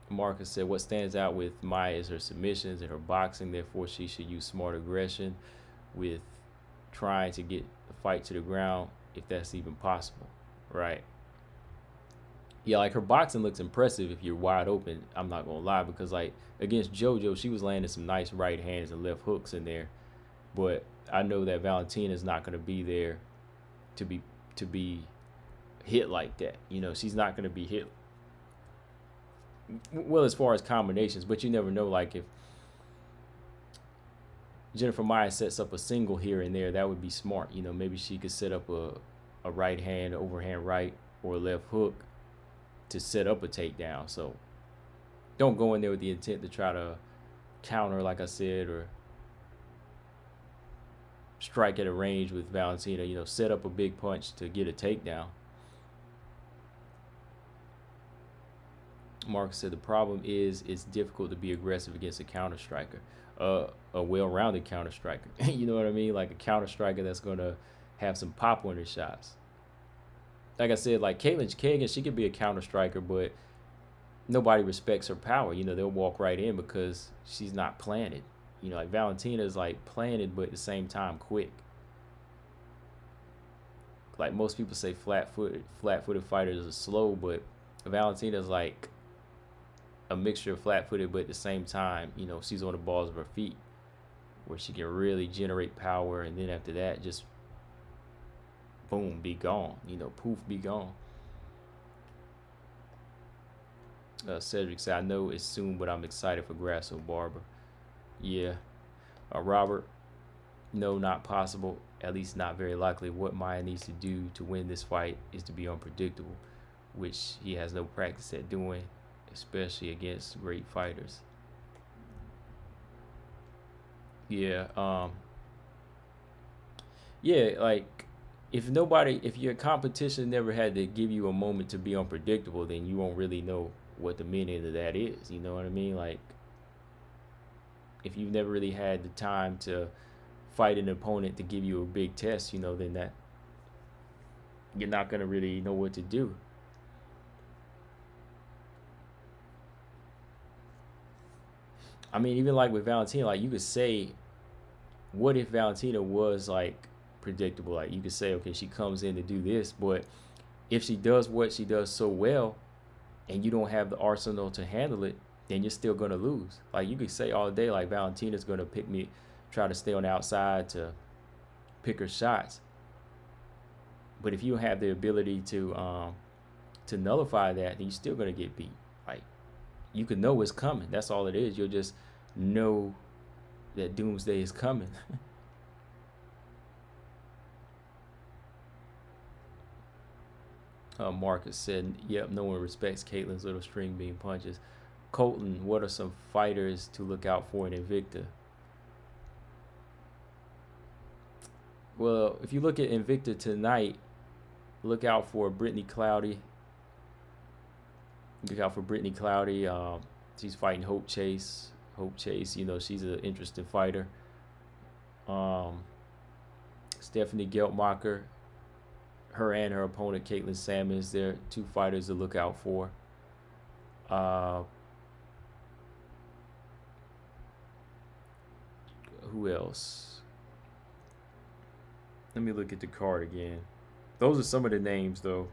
Marcus said, what stands out with Maya is her submissions and her boxing. Therefore, she should use smart aggression with trying to get the fight to the ground if that's even possible, right? Yeah, like her boxing looks impressive if you're wide open. I'm not gonna lie, because like against JoJo, she was landing some nice right hands and left hooks in there. But I know that Valentina is not gonna be there to be hit like that. She's not gonna be hit well as far as combinations, but you never know. Like if Jennifer Maia sets up a single here and there, that would be smart. Maybe she could set up a right hand, overhand right, or a left hook to set up a takedown. So don't go in there with the intent to try to counter, like I said, or strike at a range with Valentina. Set up a big punch to get a takedown. Mark said the problem is it's difficult to be aggressive against a counter striker, a well-rounded counter striker. You know what I mean? Like a counter striker that's gonna have some pop on his shots. Like I said, like Caitlin Kagan, she could be a counter striker, but nobody respects her power. They'll walk right in because she's not planted. Like Valentina is like planted, but at the same time quick. Like most people say, flat-footed fighters are slow, but Valentina is like a mixture of flat-footed, but at the same time, she's on the balls of her feet, where she can really generate power, and then after that, just boom, be gone. Poof, be gone. Cedric said, I know it's soon, but I'm excited for Grasso Barber. Yeah. Robert, no, not possible. At least not very likely. What Maia needs to do to win this fight is to be unpredictable, which he has no practice at doing, especially against great fighters. Yeah, yeah, like if your competition never had to give you a moment to be unpredictable, then you won't really know what the meaning of that is. You know what I mean? Like, if you've never really had the time to fight an opponent to give you a big test, then that you're not gonna really know what to do. I mean, even like with Valentina, like you could say, what if Valentina was like predictable? Like you could say, okay, she comes in to do this, but if she does what she does so well, and you don't have the arsenal to handle it, then you're still gonna lose. Like you could say all day, like Valentina's gonna try to stay on the outside to pick her shots. But if you don't have the ability to nullify that, then you're still gonna get beat. Like you could know it's coming. That's all it is. You'll just know that doomsday is coming. Marcus said, "Yep, no one respects Caitlin's little string bean punches." Colton, what are some fighters to look out for in Invicta? Well, if you look at Invicta tonight, look out for Brittany Cloudy. Look out for Brittany Cloudy. She's fighting Hope Chase. Hope Chase, she's an interesting fighter. Stephanie Geltmacher, her and her opponent Caitlin Sammons, they're two fighters to look out for. Who else? Let me look at the card again. Those are some of the names, though.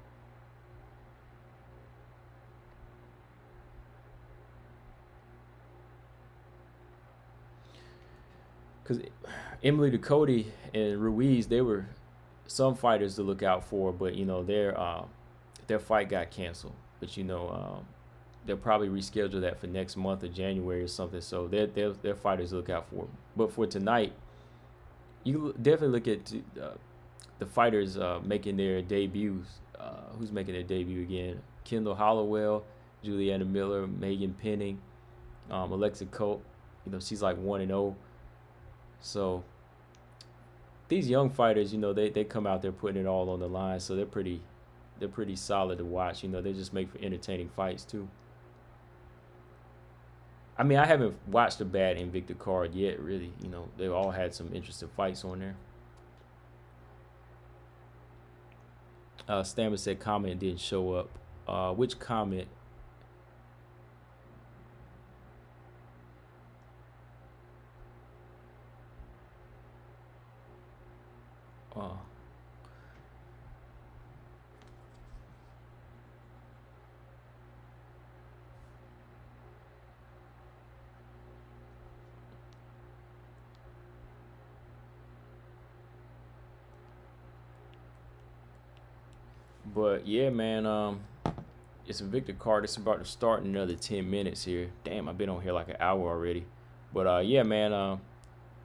Because Emily Ducote and Ruiz, they were some fighters to look out for, but their fight got canceled. But they'll probably reschedule that for next month or January or something. So they're fighters to look out for. But for tonight, you definitely look at the fighters making their debuts. Who's making their debut again? Kendall Hollowell, Juliana Miller, Megan Penning, Alexa Colt. She's like 1-0. So these young fighters, they come out there putting it all on the line. So they're pretty solid to watch. They just make for entertaining fights too. I mean, I haven't watched a bad Invicta card yet, really. They've all had some interesting fights on there. Stammer said comment didn't show up. Which comment? But yeah, man, it's a Victor card. It's about to start in another 10 minutes here. Damn, I've been on here like an hour already. But yeah, man, I'm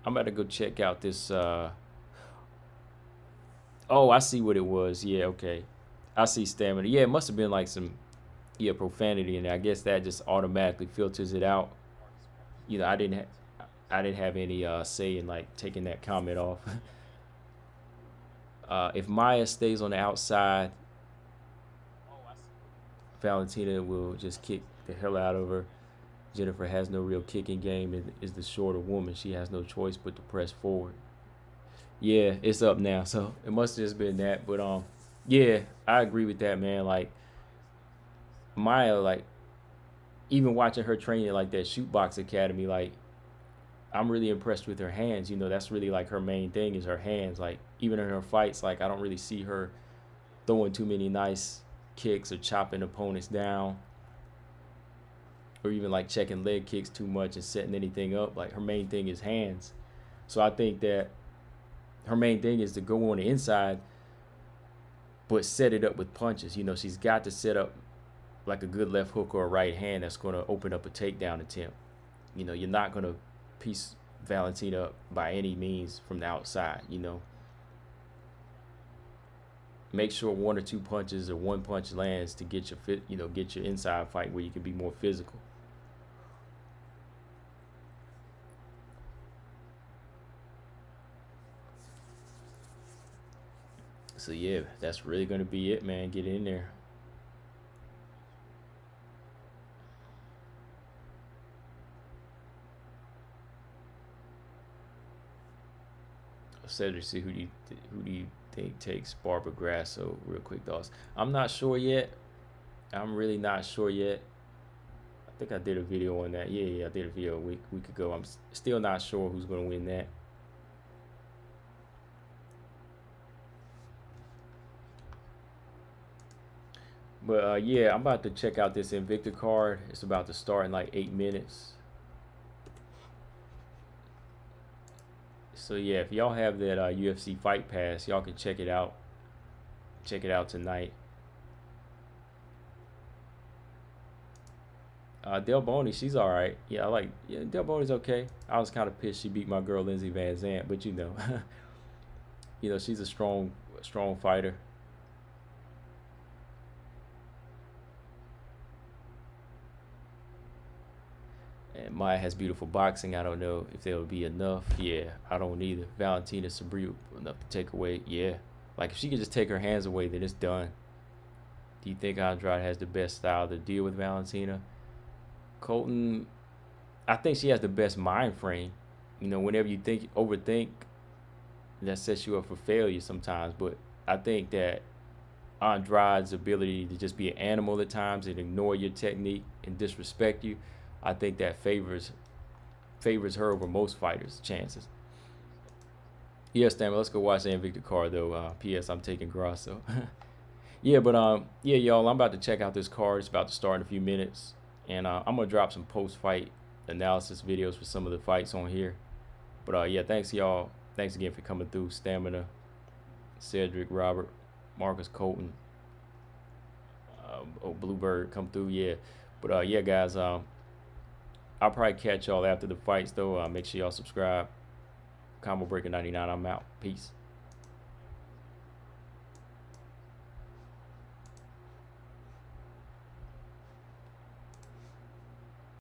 about to go check out this. Oh, I see what it was. Yeah, okay. I see stamina. Yeah, it must have been like some profanity in there. I guess that just automatically filters it out. I didn't have any say in like taking that comment off. If Maia stays on the outside, Valentina will just kick the hell out of her. Jennifer has no real kicking game and is the shorter woman. She has no choice but to press forward. Yeah, it's up now. So it must have just been that. But yeah, I agree with that, man. Like Maia, like even watching her training like that shoot box academy, like I'm really impressed with her hands. That's really like her main thing is her hands. Like even in her fights, like I don't really see her throwing too many nice kicks or chopping opponents down or even like checking leg kicks too much and setting anything up. Like her main thing is hands. So I think that her main thing is to go on the inside but set it up with punches. She's got to set up like a good left hook or a right hand that's going to open up a takedown attempt. You're not going to piece Valentina up by any means from the outside. Make sure one or two punches or one punch lands to get your inside fight where you can be more physical. So yeah, that's really gonna be it, man. Get in there. Cedric, see who do you think takes Barbara Grasso? Real quick thoughts. I'm not sure yet. I'm really not sure yet. I think I did a video on that. Yeah, I did a video a week ago. I'm still not sure who's gonna win that. But yeah, I'm about to check out this Invicta card. It's about to start in like 8 minutes. So yeah, if y'all have that UFC Fight Pass, y'all can check it out. Check it out tonight. Del Boney, she's all right. Yeah, Del Boney's okay. I was kind of pissed she beat my girl Lindsey Van Zant, but you know, she's a strong fighter. And Maia has beautiful boxing. I don't know if there will be enough. Yeah, I don't either. Valentina Sabriu enough to take away. Yeah, like if she could just take her hands away, then it's done. Do you think Andrade has the best style to deal with Valentina? Colton, I think she has the best mind frame. Whenever you overthink, that sets you up for failure sometimes. But I think that Andrade's ability to just be an animal at times and ignore your technique and disrespect you, I think that favors her over most fighters' chances. Yeah, Stammer, let's go watch the Invicta card though. P.S. I'm taking Grasso. Yeah, but yeah, y'all, I'm about to check out this card. It's about to start in a few minutes, and I'm gonna drop some post-fight analysis videos for some of the fights on here. But yeah, thanks y'all. Thanks again for coming through. Stamina, Cedric, Robert, Marcus, Colton, Bluebird, come through. Yeah, but yeah, guys, I'll probably catch y'all after the fights though. Make sure y'all subscribe. Combo Breaker 99. I'm out. Peace.